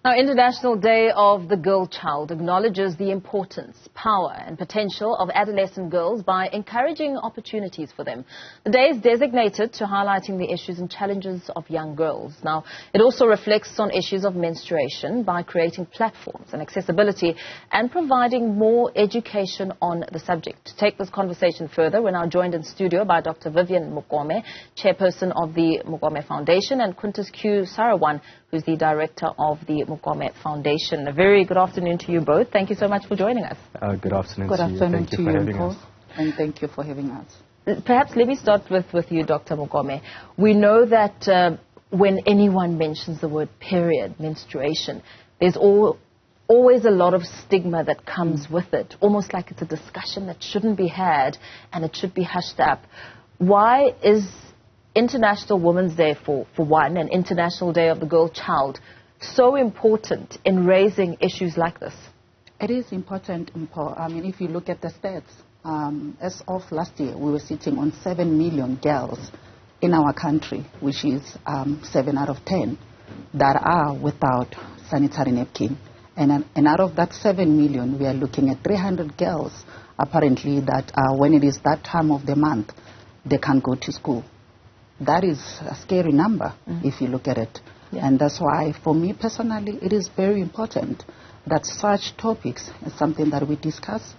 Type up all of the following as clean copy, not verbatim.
Now, International Day of the Girl Child acknowledges the importance, power and potential of adolescent girls by encouraging opportunities for them. The day is designated to highlighting the issues and challenges of young girls. Now, it also reflects on issues of menstruation by creating platforms and accessibility and providing more education on the subject. To take this conversation further, we're now joined in studio by Dr. Vivian Mokome, Chairperson of the Mokome Foundation, and Quintus Q. Sarawan, who's the Director of the Mokome Foundation. A very good afternoon to you both. Thank you so much for joining us. Good afternoon to you. Thank you for having us. And thank you for having us. Perhaps let me start with you, Dr. Mokome. We know that when anyone mentions the word period, menstruation, there's always a lot of stigma that comes with it, almost like it's a discussion that shouldn't be had and it should be hushed up. Why is International Women's Day, for one, and International Day of the Girl Child so important in raising issues like this? It is important. I mean, if you look at the stats, as of last year, we were sitting on 7 million girls in our country, which is 7 out of 10 that are without sanitary napkin. And out of that 7 million, we are looking at 300 girls, apparently, that when it is that time of the month, they can't go to school. That is a scary number if you look at it. Yeah. And that's why, for me personally, it is very important that such topics is something that we discuss,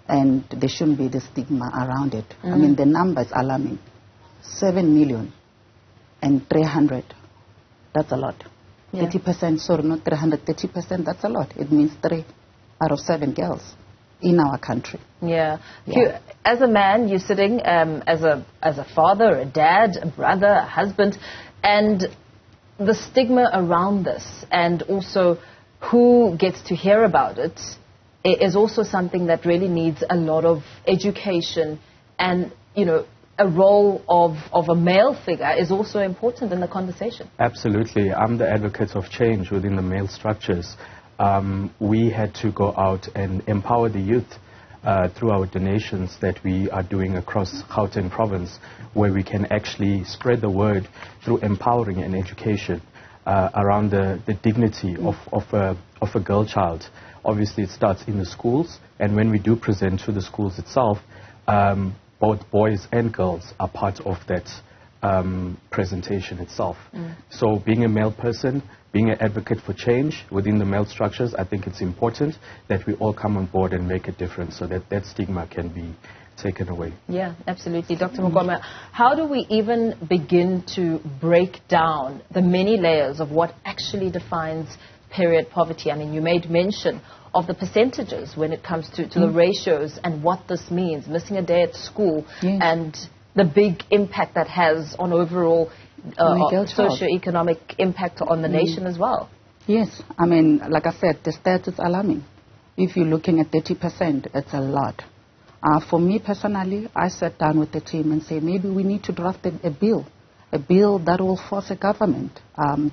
and there shouldn't be the stigma around it. I mean, the number is alarming. 7 million and 300, that's a lot. Yeah. 30%, sorry, not 300, 30%, that's a lot. It means 3 out of 7 girls in our country. Yeah. As a man, you're sitting as a father, a dad, a brother, a husband, and the stigma around this and also who gets to hear about it is also something that really needs a lot of education, and, you know, a role of a male figure is also important in the conversation. Absolutely. I'm the advocate of change within the male structures. We had to go out and empower the youth through our donations that we are doing across Gauteng province, where we can actually spread the word through empowering and education around the dignity of a girl child. Obviously, it starts in the schools, and when we do present to the schools itself, both boys and girls are part of that presentation itself. So being a male person, being an advocate for change within the male structures, I think it's important that we all come on board and make a difference so that that stigma can be taken away. Yeah, absolutely. Dr. Mokome, how do we even begin to break down the many layers of what actually defines period poverty? I mean, you made mention of the percentages when it comes to the ratios and what this means, missing a day at school, and the big impact that has on overall socio-economic impact on the nation as well. Yes, I mean, like I said, the stats is alarming. If you're looking at 30%, it's a lot. For me personally, I sat down with the team and say, maybe we need to draft a bill that will force a government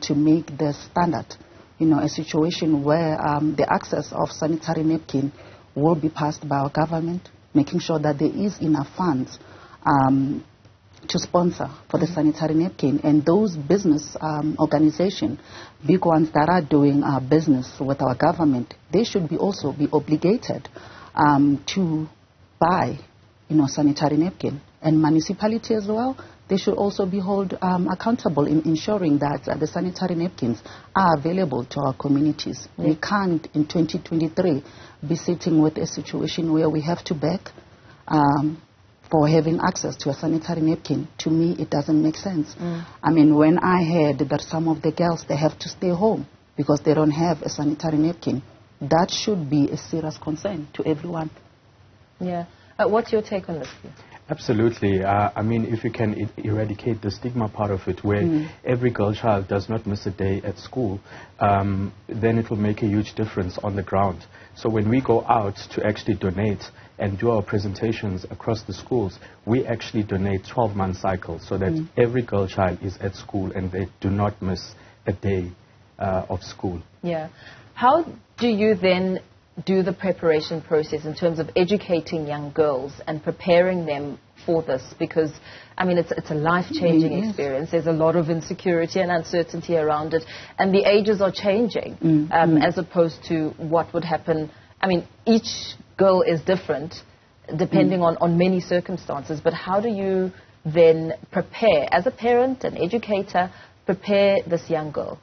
to make the standard, you know, a situation where the access of sanitary napkin will be passed by our government, making sure that there is enough funds to sponsor for the sanitary napkin. And those business organizations, big ones that are doing business with our government, they should also be obligated to buy, you know, sanitary napkin. And municipality as well, they should also be held accountable in ensuring that the sanitary napkins are available to our communities. We can't, in 2023, be sitting with a situation where we have to beg for having access to a sanitary napkin. To me, it doesn't make sense. I mean, when I heard that some of the girls, they have to stay home because they don't have a sanitary napkin, that should be a serious concern to everyone. Yeah. What's your take on this? Absolutely. I mean, if you can eradicate the stigma part of it, where every girl child does not miss a day at school, then it will make a huge difference on the ground. So when we go out to actually donate and do our presentations across the schools, we actually donate 12-month cycles so that every girl child is at school and they do not miss a day of school. Yeah. How do you then do the preparation process in terms of educating young girls and preparing them for this? Because, I mean, it's a life-changing experience. There's a lot of insecurity and uncertainty around it, and the ages are changing as opposed to what would happen. I mean, each girl is different depending on many circumstances, but how do you then prepare, as a parent, an educator, prepare this young girl?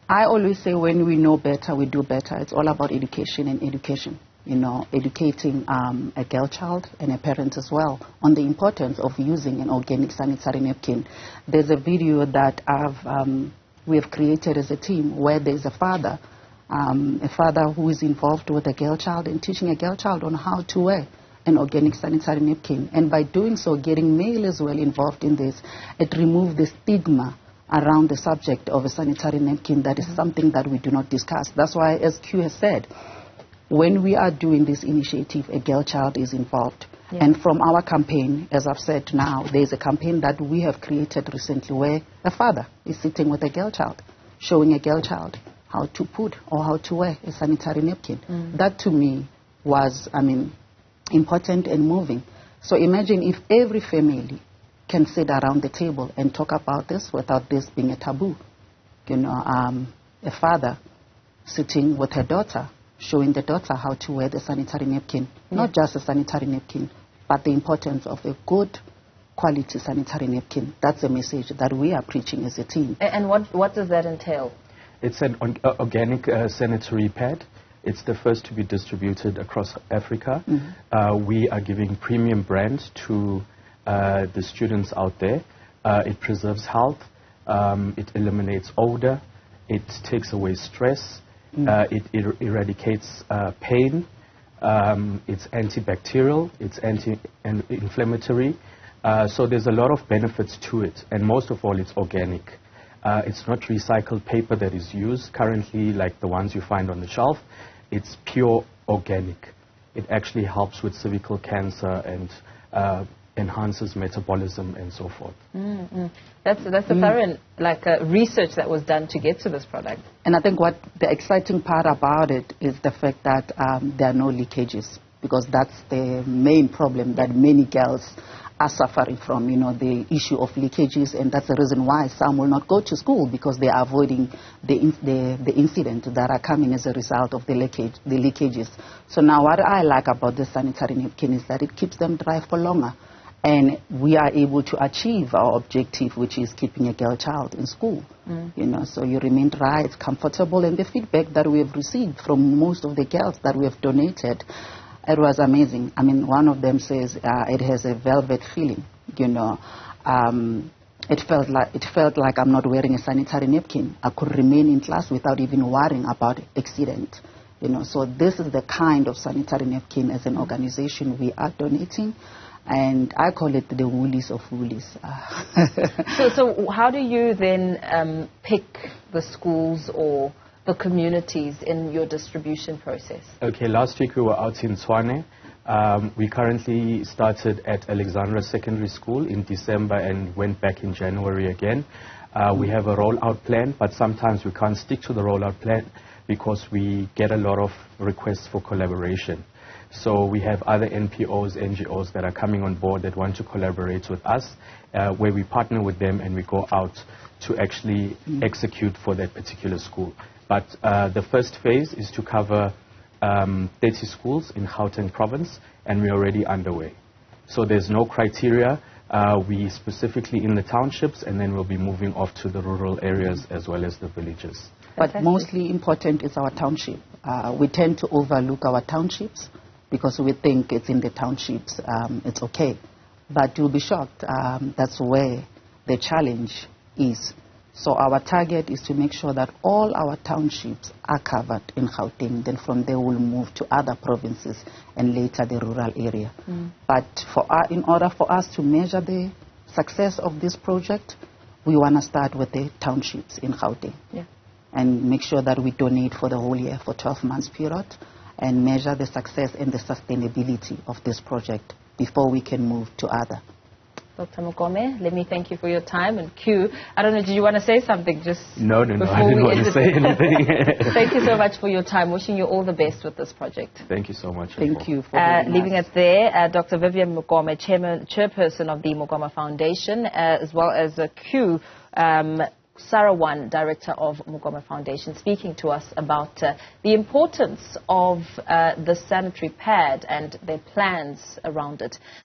I always say when we know better, we do better. It's all about education and education. You know, educating a girl child and a parent as well on the importance of using an organic sanitary napkin. There's a video that we have created as a team where there's a father who is involved with a girl child and teaching a girl child on how to wear an organic sanitary napkin. And by doing so, getting male as well involved in this, it removes the stigma around the subject of a sanitary napkin. That is something that we do not discuss. That's why, as Q has said, when we are doing this initiative, a girl child is involved. Yeah. And from our campaign, as I've said now, there's a campaign that we have created recently where a father is sitting with a girl child, showing a girl child how to put or how to wear a sanitary napkin. That to me was, I mean, important and moving. So imagine if every family can sit around the table and talk about this without this being a taboo. You know, a father sitting with her daughter, showing the daughter how to wear the sanitary napkin. Not just a sanitary napkin, but the importance of a good quality sanitary napkin. That's the message that we are preaching as a team. And what does that entail? It's an organic sanitary pad. It's the first to be distributed across Africa. We are giving premium brand to the students out there. It preserves health. It eliminates odor. It takes away stress. It eradicates pain. It's antibacterial. It's anti-inflammatory. So there's a lot of benefits to it, and most of all, it's organic. It's not recycled paper that is used currently, like the ones you find on the shelf. It's pure organic. It actually helps with cervical cancer and enhances metabolism and so forth. That's a thorough research that was done to get to this product. And I think what the exciting part about it is the fact that there are no leakages, because that's the main problem that many girls are suffering from, you know, the issue of leakages, and that's the reason why some will not go to school, because they are avoiding the incidents that are coming as a result of the leakages. So now what I like about the sanitary napkin is that it keeps them dry for longer, and we are able to achieve our objective, which is keeping a girl child in school. You know, so you remain dry, it's comfortable, and the feedback that we have received from most of the girls that we have donated, it was amazing. I mean, one of them says it has a velvet feeling. You know, it felt like I'm not wearing a sanitary napkin. I could remain in class without even worrying about accident. You know, so this is the kind of sanitary napkin as an organization we are donating, and I call it the woolies of woolies. So how do you then pick the schools or the communities in your distribution process? Okay, last week we were out in Tshwane. We currently started at Alexandra Secondary School in December and went back in January again. We have a rollout plan, but sometimes we can't stick to the rollout plan because we get a lot of requests for collaboration. So we have other NPOs, NGOs that are coming on board that want to collaborate with us, where we partner with them and we go out to actually execute for that particular school. But the first phase is to cover 30 schools in Gauteng province, and we're already underway. So there's no criteria. We specifically in the townships, and then we'll be moving off to the rural areas as well as the villages. But mostly important is our township. We tend to overlook our townships because we think it's in the townships, it's okay. But you'll be shocked, that's where the challenge is. So our target is to make sure that all our townships are covered in Gauteng. Then from there we'll move to other provinces and later the rural area. But in order for us to measure the success of this project, we want to start with the townships in Gauteng. And make sure that we donate for the whole year for 12 months period and measure the success and the sustainability of this project before we can move to other Dr. Mokome, let me thank you for your time. And Q, I don't know, did you want to say something just No, I didn't want to say anything. Thank you so much for your time. Wishing you all the best with this project. Thank you so much. Thank you for leaving it there, Dr. Vivian Mokome, Chairperson of the Mokome Foundation, as well as Q, Sarawan, Director of Mokome Foundation, speaking to us about the importance of the sanitary pad and their plans around it.